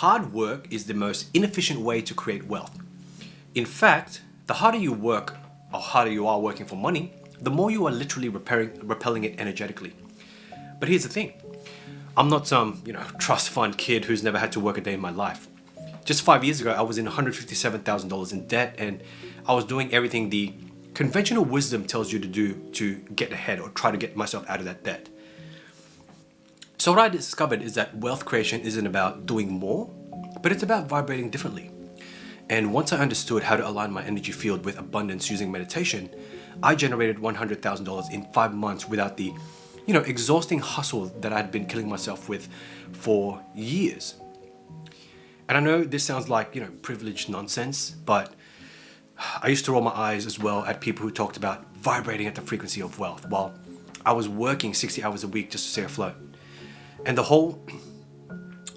hard work is the most inefficient way to create wealth. In fact, the harder you work or harder you are working for money, the more you are literally repelling it energetically. But here's the thing. I'm not some, trust fund kid who's never had to work a day in my life. Just 5 years ago, I was in $157,000 in debt, and I was doing everything the conventional wisdom tells you to do to get ahead or try to get myself out of that debt. So what I discovered is that wealth creation isn't about doing more, but it's about vibrating differently. And once I understood how to align my energy field with abundance using meditation, I generated $100,000 in 5 months without the, exhausting hustle that I'd been killing myself with for years. And I know this sounds like, privileged nonsense, but I used to roll my eyes as well at people who talked about vibrating at the frequency of wealth while I was working 60 hours a week just to stay afloat. And the whole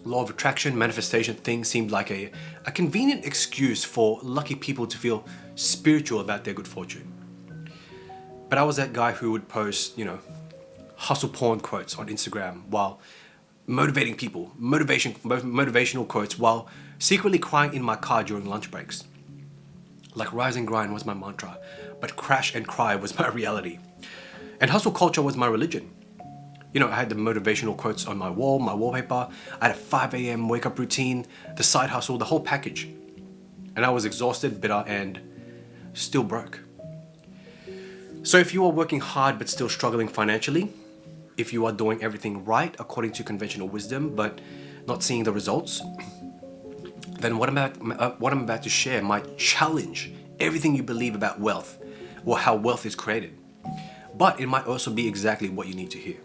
law of attraction, manifestation thing seemed like a convenient excuse for lucky people to feel spiritual about their good fortune. But I was that guy who would post, hustle porn quotes on Instagram while motivating people, motivational quotes while secretly crying in my car during lunch breaks. Like rise and grind was my mantra, but crash and cry was my reality. And hustle culture was my religion. I had the motivational quotes on my wall, my wallpaper. I had a 5 a.m. wake up routine, the side hustle, the whole package. And I was exhausted, bitter, and still broke. So if you are working hard but still struggling financially, if you are doing everything right according to conventional wisdom but not seeing the results, then what I'm about to share might challenge everything you believe about wealth or how wealth is created. But it might also be exactly what you need to hear.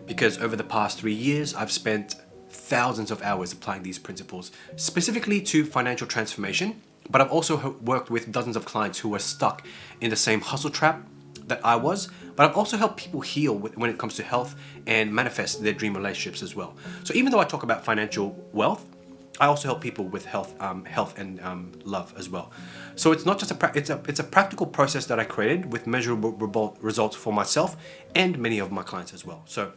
Because over the past 3 years, I've spent thousands of hours applying these principles, specifically to financial transformation, but I've also worked with dozens of clients who were stuck in the same hustle trap that I was, but I've also helped people heal when it comes to health and manifest their dream relationships as well. So even though I talk about financial wealth, I also help people with health and love as well. So it's not just it's a practical process that I created with measurable results for myself and many of my clients as well. So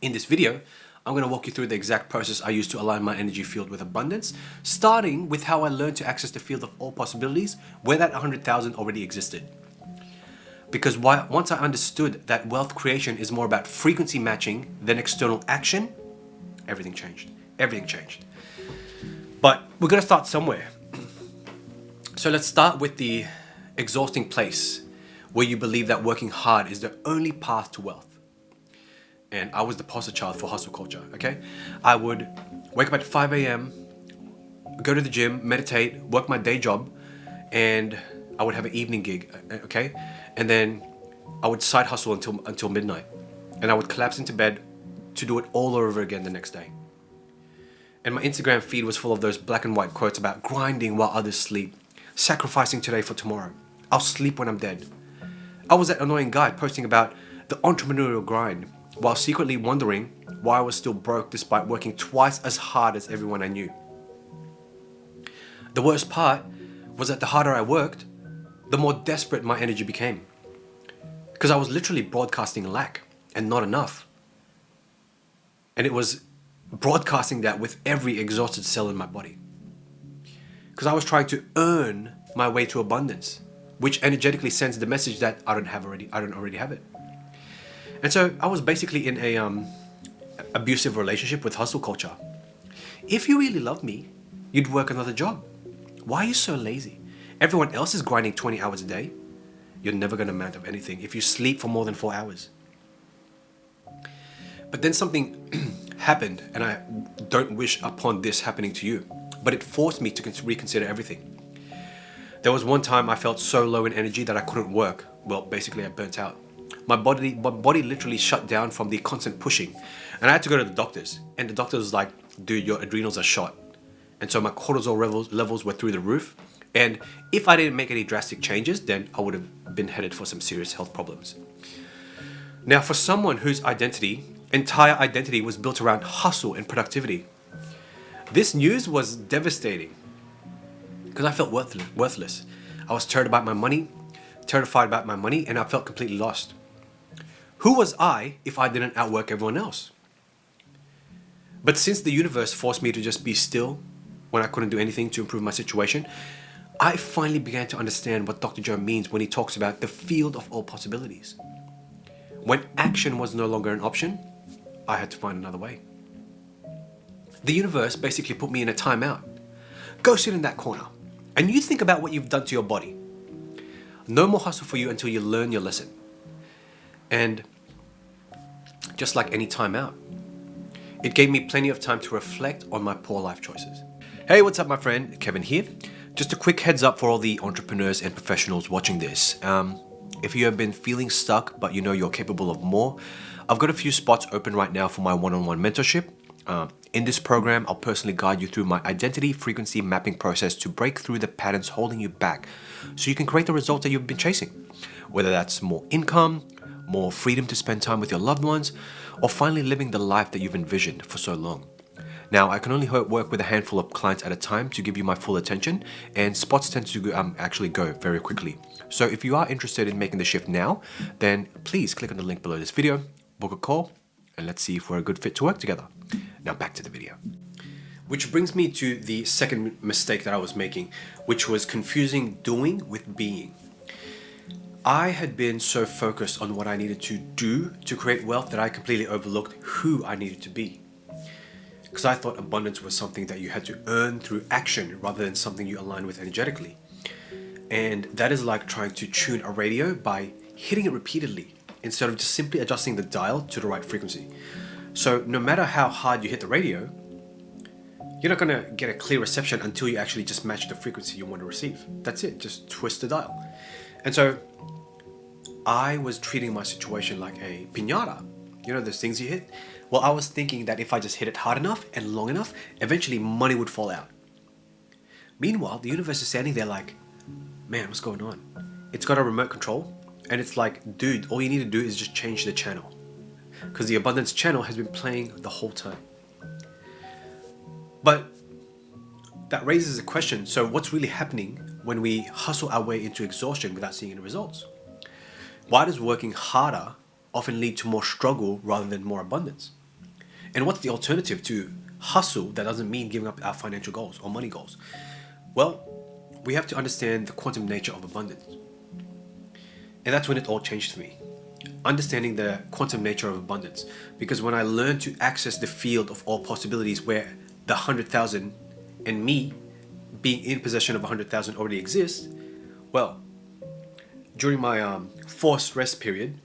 in this video, I'm going to walk you through the exact process I use to align my energy field with abundance, starting with how I learned to access the field of all possibilities where that 100,000 already existed. Because once I understood that wealth creation is more about frequency matching than external action, everything changed. Everything changed. But we're going to start somewhere. So let's start with the exhausting place where you believe that working hard is the only path to wealth. And I was the poster child for hustle culture, okay? I would wake up at 5 a.m., go to the gym, meditate, work my day job, and I would have an evening gig, okay? And then I would side hustle until midnight. And I would collapse into bed to do it all over again the next day. And my Instagram feed was full of those black and white quotes about grinding while others sleep, sacrificing today for tomorrow. I'll sleep when I'm dead. I was that annoying guy posting about the entrepreneurial grind while secretly wondering why I was still broke despite working twice as hard as everyone I knew. The worst part was that the harder I worked, the more desperate my energy became. Because I was literally broadcasting lack and not enough. And it was broadcasting that with every exhausted cell in my body. Because I was trying to earn my way to abundance, which energetically sends the message that I don't already have it. And so I was basically in a abusive relationship with hustle culture. If you really loved me, you'd work another job. Why are you so lazy? Everyone else is grinding 20 hours a day. You're never going to amount of anything if you sleep for more than 4 hours. But then something happened, and I don't wish upon this happening to you, but it forced me to reconsider everything. There was one time I felt so low in energy that I couldn't work. Well, basically I burnt out. My body literally shut down from the constant pushing, and I had to go to the doctors. And the doctor was like, dude, your adrenals are shot. And so my cortisol levels were through the roof. And if I didn't make any drastic changes, then I would have been headed for some serious health problems. Now, for someone whose entire identity was built around hustle and productivity, this news was devastating because I felt worthless. I was terrified about my money, and I felt completely lost. Who was I if I didn't outwork everyone else? But since the universe forced me to just be still when I couldn't do anything to improve my situation, I finally began to understand what Dr. Joe means when he talks about the field of all possibilities. When action was no longer an option, I had to find another way. The universe basically put me in a timeout. Go sit in that corner, and you think about what you've done to your body. No more hustle for you until you learn your lesson. And just like any timeout, it gave me plenty of time to reflect on my poor life choices. Hey, what's up, my friend? Kevin here. Just a quick heads up for all the entrepreneurs and professionals watching this. If you have been feeling stuck, but you know you're capable of more, I've got a few spots open right now for my one-on-one mentorship. In this program, I'll personally guide you through my identity frequency mapping process to break through the patterns holding you back so you can create the results that you've been chasing. Whether that's more income, more freedom to spend time with your loved ones, or finally living the life that you've envisioned for so long. Now, I can only work with a handful of clients at a time to give you my full attention, and spots tend to actually go very quickly. So if you are interested in making the shift now, then please click on the link below this video, book a call, and let's see if we're a good fit to work together. Now back to the video. Which brings me to the second mistake that I was making, which was confusing doing with being. I had been so focused on what I needed to do to create wealth that I completely overlooked who I needed to be. Because I thought abundance was something that you had to earn through action rather than something you align with energetically. And that is like trying to tune a radio by hitting it repeatedly instead of just simply adjusting the dial to the right frequency. So no matter how hard you hit the radio, you're not going to get a clear reception until you actually just match the frequency you want to receive. That's it, just twist the dial. And so I was treating my situation like a piñata. You know those things you hit? Well, I was thinking that if I just hit it hard enough and long enough, eventually money would fall out. Meanwhile, the universe is standing there like, man, what's going on? It's got a remote control, and it's like, dude, all you need to do is just change the channel. Because the abundance channel has been playing the whole time. But that raises a question. So what's really happening when we hustle our way into exhaustion without seeing any results? Why does working harder often lead to more struggle rather than more abundance? And what's the alternative to hustle that doesn't mean giving up our financial goals or money goals? Well, we have to understand the quantum nature of abundance. And that's when it all changed for me. Understanding the quantum nature of abundance. Because when I learned to access the field of all possibilities where the 100,000 and me being in possession of 100,000 already exists, well, during my forced rest period,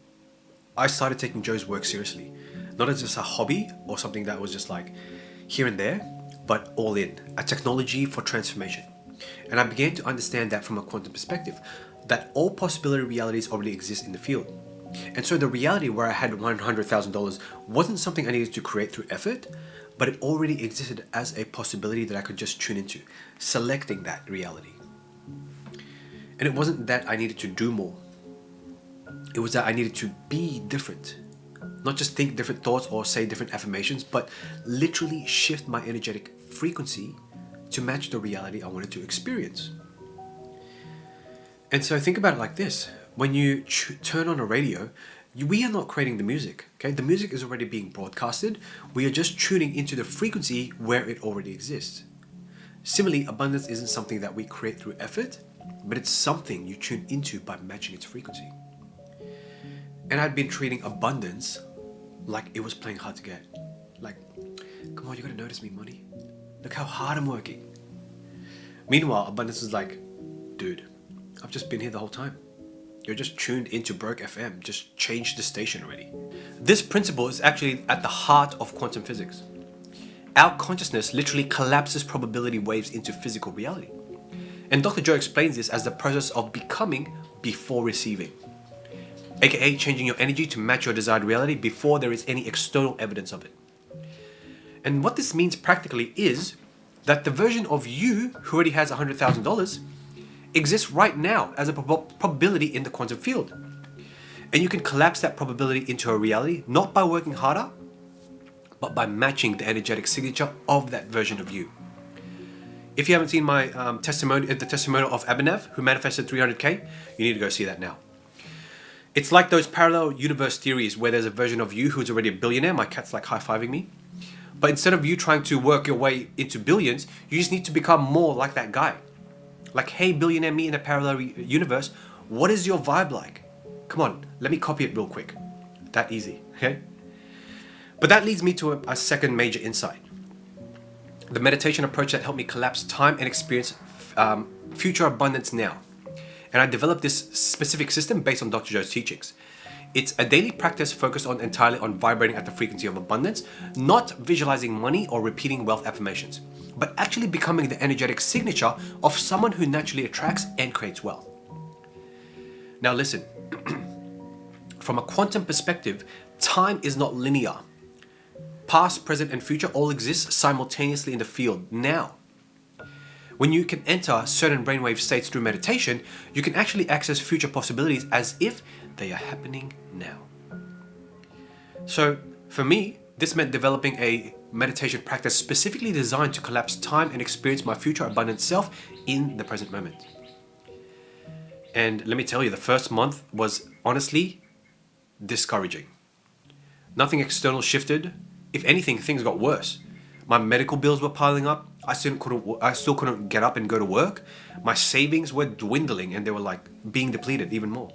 I started taking Joe's work seriously. Not as just a hobby or something that was just like here and there, but all in, a technology for transformation. And I began to understand that from a quantum perspective, that all possibility realities already exist in the field. And so the reality where I had $100,000 wasn't something I needed to create through effort, but it already existed as a possibility that I could just tune into, selecting that reality. And it wasn't that I needed to do more. It was that I needed to be different. Not just think different thoughts or say different affirmations, but literally shift my energetic frequency to match the reality I wanted to experience. And so think about it like this. When you turn on a radio, we are not creating the music, okay? The music is already being broadcasted. We are just tuning into the frequency where it already exists. Similarly, abundance isn't something that we create through effort, but it's something you tune into by matching its frequency. And I'd been treating abundance like it was playing hard to get. Like, come on, you gotta notice me, money. Look how hard I'm working. Meanwhile, abundance is like, dude, I've just been here the whole time. You're just tuned into Broke FM. Just change the station already. This principle is actually at the heart of quantum physics. Our consciousness literally collapses probability waves into physical reality. And Dr. Joe explains this as the process of becoming before receiving. AKA changing your energy to match your desired reality before there is any external evidence of it. And what this means practically is that the version of you who already has $100,000 exists right now as a probability in the quantum field. And you can collapse that probability into a reality not by working harder, but by matching the energetic signature of that version of you. If you haven't seen my testimonial of Abhinav, who manifested 300K, you need to go see that now. It's like those parallel universe theories where there's a version of you who's already a billionaire. My cat's like high-fiving me. But instead of you trying to work your way into billions, you just need to become more like that guy. Like, hey, billionaire me in a parallel universe, what is your vibe like? Come on, let me copy it real quick. That easy, okay? But that leads me to a second major insight. The meditation approach that helped me collapse time and experience future abundance now. And I developed this specific system based on Dr. Joe's teachings. It's a daily practice focused entirely on vibrating at the frequency of abundance, not visualizing money or repeating wealth affirmations, but actually becoming the energetic signature of someone who naturally attracts and creates wealth. Now listen, from a quantum perspective, time is not linear. Past, present, and future all exist simultaneously in the field now. When you can enter certain brainwave states through meditation, you can actually access future possibilities as if they are happening now. So for me, this meant developing a meditation practice specifically designed to collapse time and experience my future abundant self in the present moment. And let me tell you, the first month was honestly discouraging. Nothing external shifted. If anything, things got worse. My medical bills were piling up. I still couldn't get up and go to work. My savings were dwindling and they were like being depleted even more.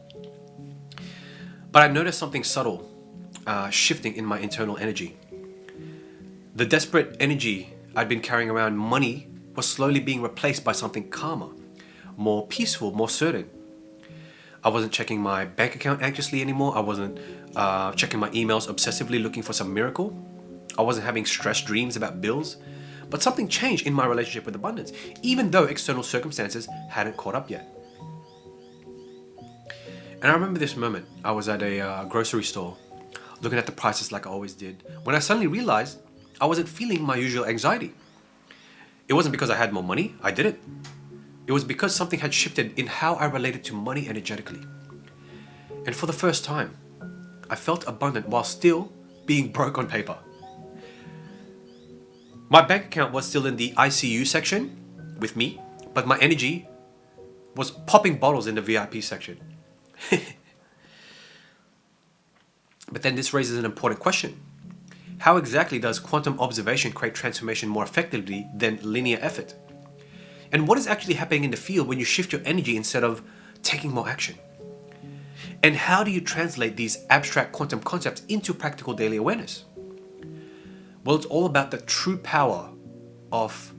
But I noticed something subtle shifting in my internal energy. The desperate energy I'd been carrying around money was slowly being replaced by something calmer, more peaceful, more certain. I wasn't checking my bank account anxiously anymore. I wasn't checking my emails obsessively looking for some miracle. I wasn't having stress dreams about bills. But something changed in my relationship with abundance, even though external circumstances hadn't caught up yet. And I remember this moment. I was at a grocery store, looking at the prices like I always did, when I suddenly realized I wasn't feeling my usual anxiety. It wasn't because I had more money. I didn't. It was because something had shifted in how I related to money energetically. And for the first time, I felt abundant while still being broke on paper. My bank account was still in the ICU section with me, but my energy was popping bottles in the VIP section. But then this raises an important question. How exactly does quantum observation create transformation more effectively than linear effort? And what is actually happening in the field when you shift your energy instead of taking more action? And how do you translate these abstract quantum concepts into practical daily awareness? Well, it's all about the true power of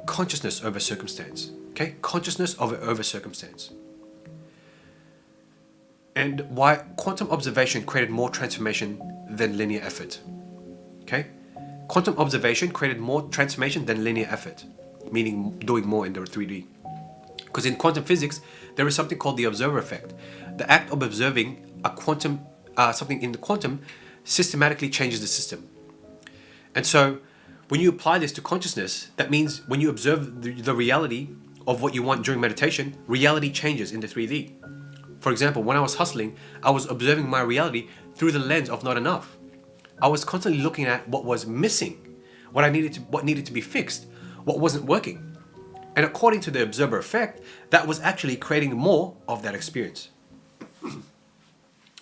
consciousness over circumstance. Okay? Consciousness over circumstance. And why quantum observation created more transformation than linear effort. Okay? Quantum observation created more transformation than linear effort, meaning doing more in the 3D. Because in quantum physics, there is something called the observer effect. The act of observing something in the quantum systematically changes the system. And so when you apply this to consciousness, that means when you observe the reality of what you want during meditation, reality changes into 3D. For example, when I was hustling, I was observing my reality through the lens of not enough. I was constantly looking at what was missing, what needed to be fixed, what wasn't working. And according to the observer effect, that was actually creating more of that experience.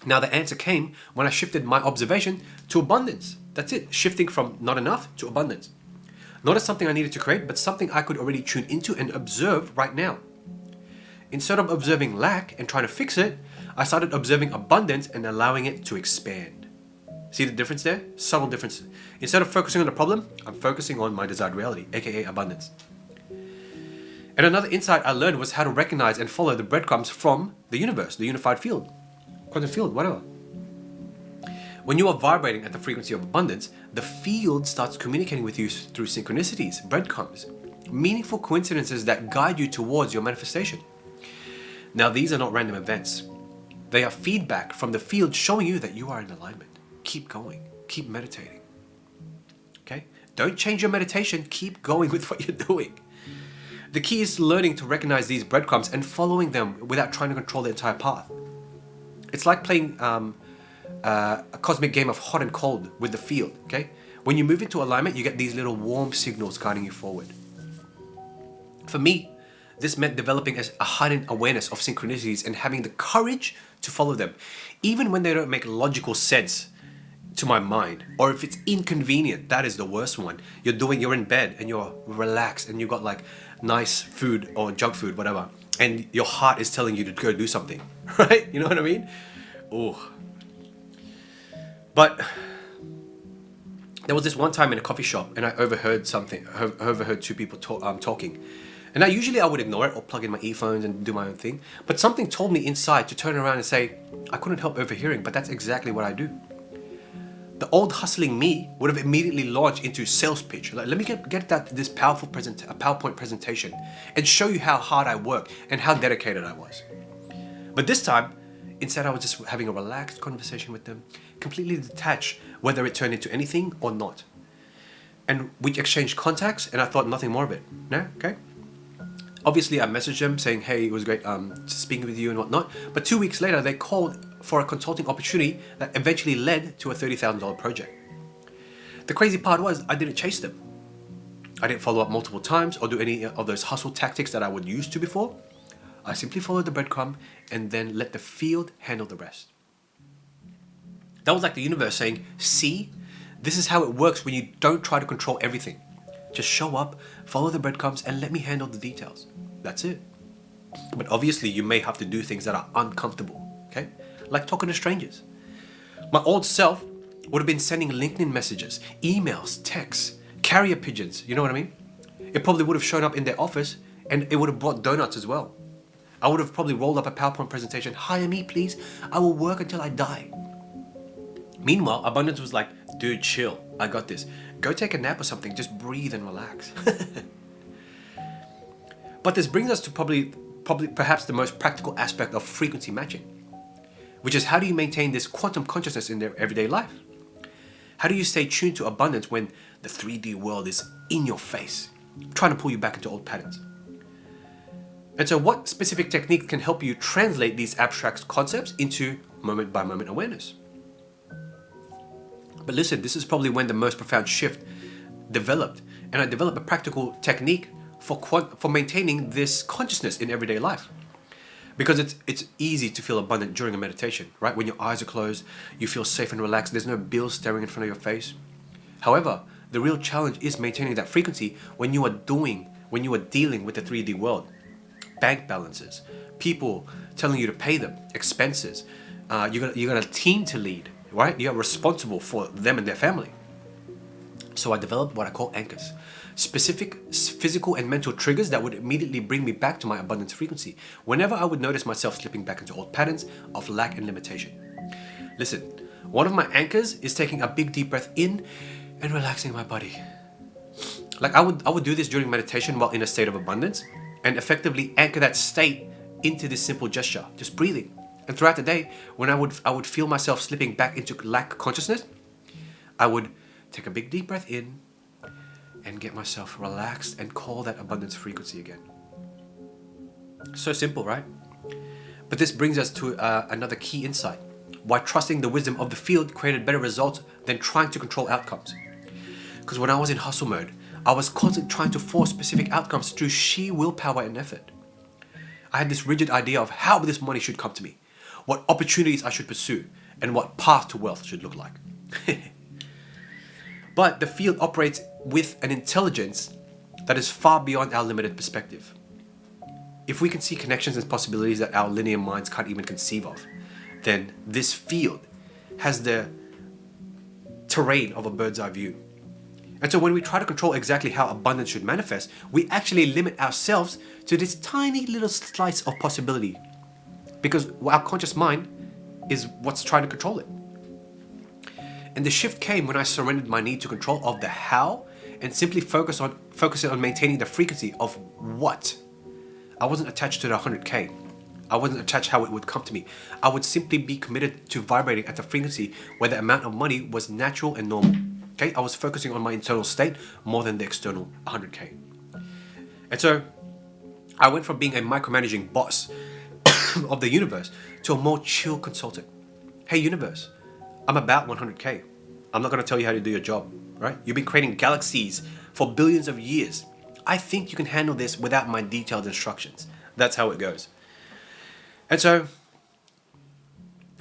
Now the answer came when I shifted my observation to abundance. That's it, shifting from not enough to abundance. Not as something I needed to create, but something I could already tune into and observe right now. Instead of observing lack and trying to fix it, I started observing abundance and allowing it to expand. See the difference there? Subtle difference. Instead of focusing on the problem, I'm focusing on my desired reality, aka abundance. And another insight I learned was how to recognize and follow the breadcrumbs from the universe, the unified field, quantum field, whatever. When you are vibrating at the frequency of abundance, the field starts communicating with you through synchronicities, breadcrumbs, meaningful coincidences that guide you towards your manifestation. Now, these are not random events. They are feedback from the field showing you that you are in alignment. Keep going. Keep meditating. Okay? Don't change your meditation. Keep going with what you're doing. The key is learning to recognize these breadcrumbs and following them without trying to control the entire path. It's like playing a cosmic game of hot and cold with the field. Okay? When you move into alignment, you get these little warm signals guiding you forward. For me, this meant developing a heightened awareness of synchronicities and having the courage to follow them, even when they don't make logical sense to my mind, or if it's inconvenient, that is the worst one. You're in bed and you're relaxed and you got like nice food or junk food, whatever, and your heart is telling you to go do something, right? You know what I mean? Oh. But there was this one time in a coffee shop and I overheard two people talking. And I would ignore it or plug in my earphones and do my own thing. But something told me inside to turn around and say, I couldn't help overhearing, but that's exactly what I do. The old hustling me would have immediately launched into sales pitch. Like, let me get this powerful PowerPoint presentation and show you how hard I work and how dedicated I was. But this time, instead I was just having a relaxed conversation with them, completely detached, whether it turned into anything or not. And we exchanged contacts and I thought nothing more of it. No? Okay? Obviously, I messaged them saying, hey, it was great speaking with you and whatnot. But 2 weeks later, they called for a consulting opportunity that eventually led to a $30,000 project. The crazy part was I didn't chase them. I didn't follow up multiple times or do any of those hustle tactics that I would use to before. I simply followed the breadcrumb and then let the field handle the rest. That was like the universe saying, see, this is how it works when you don't try to control everything. Just show up, follow the breadcrumbs, and let me handle the details. That's it. But obviously, you may have to do things that are uncomfortable, okay? Like talking to strangers. My old self would have been sending LinkedIn messages, emails, texts, carrier pigeons, you know what I mean? It probably would have shown up in their office, and it would have brought donuts as well. I would have probably rolled up a PowerPoint presentation, hire me please, I will work until I die. Meanwhile, Abundance was like, dude, chill, I got this. Go take a nap or something, just breathe and relax. But this brings us to perhaps the most practical aspect of frequency matching, which is how do you maintain this quantum consciousness in their everyday life? How do you stay tuned to abundance when the 3D world is in your face, trying to pull you back into old patterns? And so what specific technique can help you translate these abstract concepts into moment-by-moment awareness? But listen, this is probably when the most profound shift developed, and I developed a practical technique for maintaining this consciousness in everyday life. Because it's easy to feel abundant during a meditation, right? When your eyes are closed, you feel safe and relaxed, there's no bills staring in front of your face. However, the real challenge is maintaining that frequency when you are dealing with the 3D world. Bank balances, people telling you to pay them, expenses, you got a team to lead, right? You're responsible for them and their family. So I developed what I call anchors. Specific physical and mental triggers that would immediately bring me back to my abundance frequency whenever I would notice myself slipping back into old patterns of lack and limitation. Listen, one of my anchors is taking a big deep breath in and relaxing my body. Like I would do this during meditation while in a state of abundance and effectively anchor that state into this simple gesture, just breathing. And throughout the day, when I would feel myself slipping back into lack consciousness, I would take a big deep breath in and get myself relaxed and call that abundance frequency again. So simple, right? But this brings us to another key insight. Why trusting the wisdom of the field created better results than trying to control outcomes. Because when I was in hustle mode, I was constantly trying to force specific outcomes through sheer willpower and effort. I had this rigid idea of how this money should come to me, what opportunities I should pursue, and what path to wealth should look like. But the field operates with an intelligence that is far beyond our limited perspective. If we can see connections and possibilities that our linear minds can't even conceive of, then this field has the terrain of a bird's eye view. And so when we try to control exactly how abundance should manifest, we actually limit ourselves to this tiny little slice of possibility, because our conscious mind is what's trying to control it. And the shift came when I surrendered my need to control of the how and simply focusing on maintaining the frequency of what. I wasn't attached to the 100K. I wasn't attached how it would come to me. I would simply be committed to vibrating at the frequency where the amount of money was natural and normal. Okay? I was focusing on my internal state more than the external 100K. And so I went from being a micromanaging boss of the universe to a more chill consultant. Hey universe, I'm about 100K. I'm not going to tell you how to do your job, right? You've been creating galaxies for billions of years. I think you can handle this without my detailed instructions. That's how it goes. And so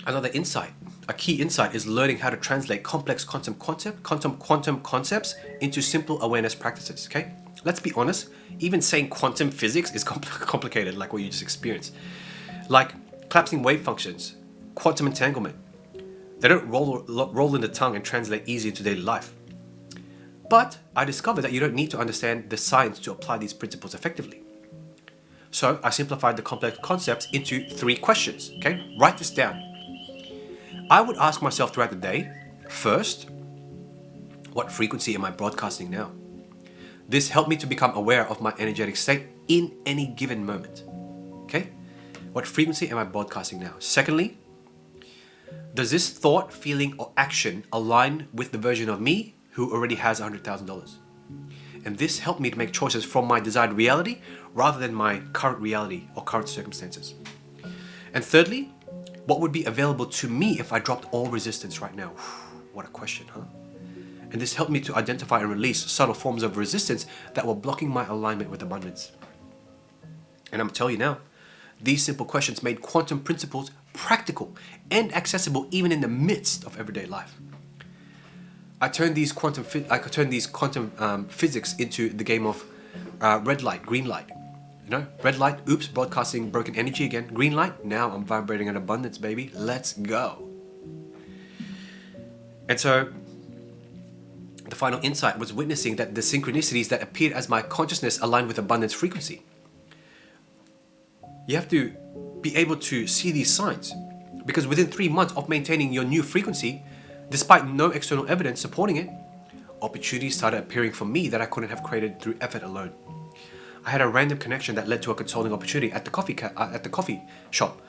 Another insight, a key insight, is learning how to translate complex quantum concepts into simple awareness practices. Okay, let's be honest. Even saying quantum physics is complicated, like what you just experienced. Like collapsing wave functions, quantum entanglement. They don't roll in the tongue and translate easy into daily life. But I discovered that you don't need to understand the science to apply these principles effectively. So I simplified the complex concepts into 3 questions. Okay, write this down. I would ask myself throughout the day, first, what frequency am I broadcasting now? This helped me to become aware of my energetic state in any given moment. Okay? What frequency am I broadcasting now? Secondly, does this thought, feeling, or action align with the version of me who already has $100,000? And this helped me to make choices from my desired reality rather than my current reality or current circumstances. And thirdly, what would be available to me if I dropped all resistance right now? What a question, huh? And this helped me to identify and release subtle forms of resistance that were blocking my alignment with abundance. And I'm gonna tell you now, these simple questions made quantum principles practical and accessible even in the midst of everyday life. I turned these quantum physics into the game of red light, green light. You know, red light, oops, broadcasting broken energy again. Green light, now I'm vibrating in abundance, baby. Let's go. And so the final insight was witnessing that the synchronicities that appeared as my consciousness aligned with abundance frequency. You have to be able to see these signs, because within 3 months of maintaining your new frequency, despite no external evidence supporting it, opportunities started appearing for me that I couldn't have created through effort alone. I had a random connection that led to a consulting opportunity at the coffee shop.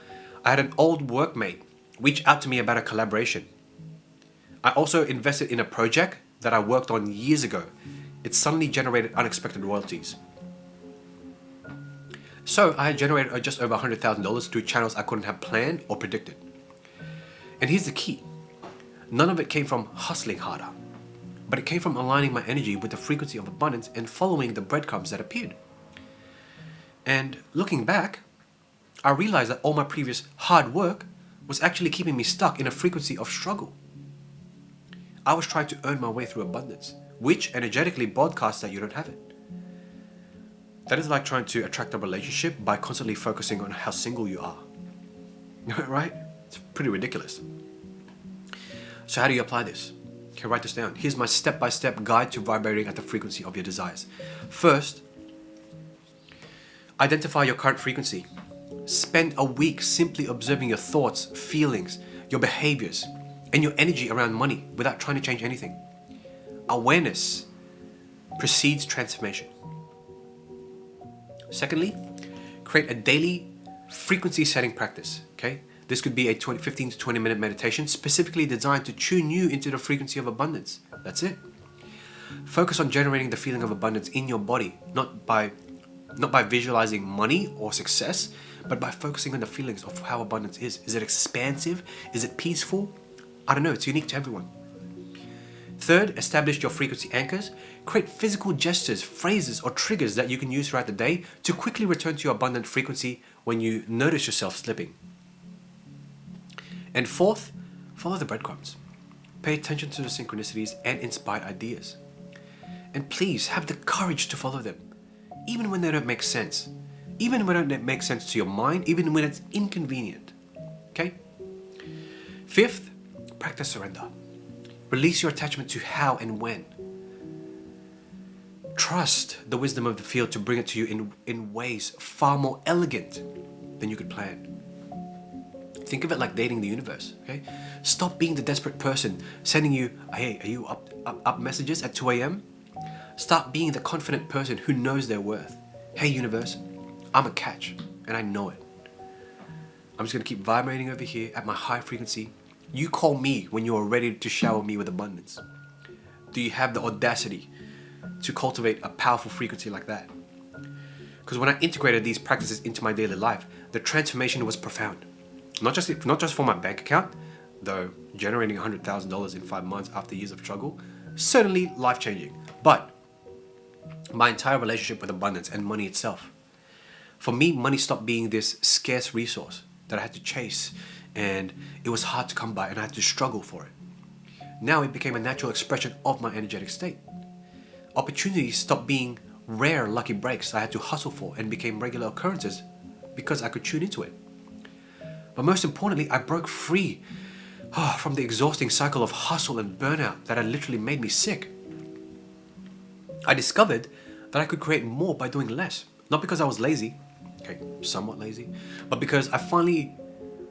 I had an old workmate reach out to me about a collaboration. I also invested in a project that I worked on years ago. It suddenly generated unexpected royalties. So I had generated just over $100,000 through channels I couldn't have planned or predicted. And here's the key. None of it came from hustling harder, but it came from aligning my energy with the frequency of abundance and following the breadcrumbs that appeared. And looking back, I realized that all my previous hard work was actually keeping me stuck in a frequency of struggle. I was trying to earn my way through abundance, which energetically broadcasts that you don't have it. That is like trying to attract a relationship by constantly focusing on how single you are. Right? It's pretty ridiculous. So how do you apply this? Okay, write this down. Here's my step-by-step guide to vibrating at the frequency of your desires. First, identify your current frequency. Spend a week simply observing your thoughts, feelings, your behaviors, and your energy around money without trying to change anything. Awareness precedes transformation. Secondly, create a daily frequency setting practice. Okay? This could be a 15 to 20 minute meditation specifically designed to tune you into the frequency of abundance. That's it. Focus on generating the feeling of abundance in your body, not by visualizing money or success, but by focusing on the feelings of how abundance is. Is it expansive? Is it peaceful? I don't know, it's unique to everyone. Third, establish your frequency anchors. Create physical gestures, phrases, or triggers that you can use throughout the day to quickly return to your abundant frequency when you notice yourself slipping. And fourth, follow the breadcrumbs. Pay attention to the synchronicities and inspired ideas. And please have the courage to follow them, even when they don't make sense. Even when they don't make sense to your mind, even when it's inconvenient. Okay? Fifth, practice surrender. Release your attachment to how and when. Trust the wisdom of the field to bring it to you in ways far more elegant than you could plan. Think of it like dating the universe, okay? Stop being the desperate person sending you, hey, are you up messages at 2 a.m.? Start being the confident person who knows their worth. Hey universe, I'm a catch and I know it. I'm just gonna keep vibrating over here at my high frequency. You call me when you are ready to shower me with abundance. Do you have the audacity to cultivate a powerful frequency like that? Because when I integrated these practices into my daily life, the transformation was profound. Not just for my bank account, though generating $100,000 in 5 months after years of struggle, certainly life-changing, but my entire relationship with abundance and money itself. For me, money stopped being this scarce resource that I had to chase and it was hard to come by and I had to struggle for it. Now it became a natural expression of my energetic state. Opportunities stopped being rare lucky breaks I had to hustle for and became regular occurrences because I could tune into it. But most importantly, I broke free from the exhausting cycle of hustle and burnout that had literally made me sick. I discovered that I could create more by doing less. Not because I was lazy, okay, somewhat lazy, but because I finally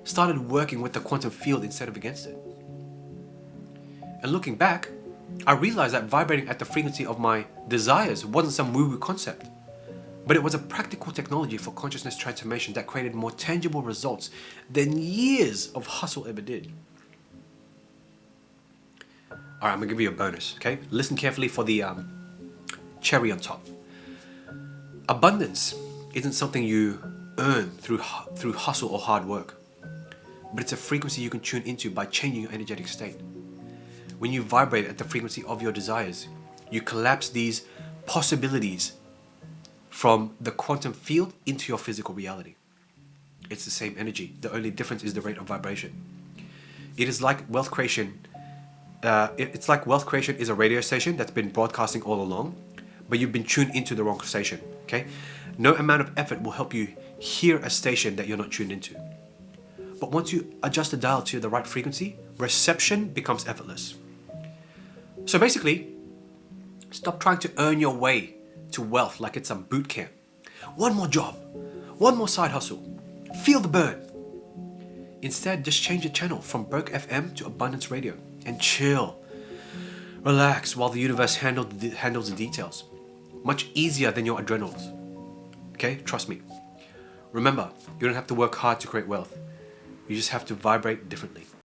started working with the quantum field instead of against it. And looking back, I realized that vibrating at the frequency of my desires wasn't some woo-woo concept, but it was a practical technology for consciousness transformation that created more tangible results than years of hustle ever did. Alright, I'm gonna give you a bonus, okay? Listen carefully for the cherry on top. Abundance isn't something you earn through hustle or hard work, but it's a frequency you can tune into by changing your energetic state. When you vibrate at the frequency of your desires, you collapse these possibilities from the quantum field into your physical reality. It's the same energy. The only difference is the rate of vibration. It is like wealth creation. It's like wealth creation is a radio station that's been broadcasting all along, but you've been tuned into the wrong station. Okay? No amount of effort will help you hear a station that you're not tuned into. But once you adjust the dial to the right frequency, reception becomes effortless. So basically, stop trying to earn your way to wealth like it's some boot camp. One more job, one more side hustle, feel the burn. Instead, just change the channel from Broke FM to Abundance Radio and chill. Relax while the universe handles the details. Much easier than your adrenals. Okay, trust me. Remember, you don't have to work hard to create wealth. You just have to vibrate differently.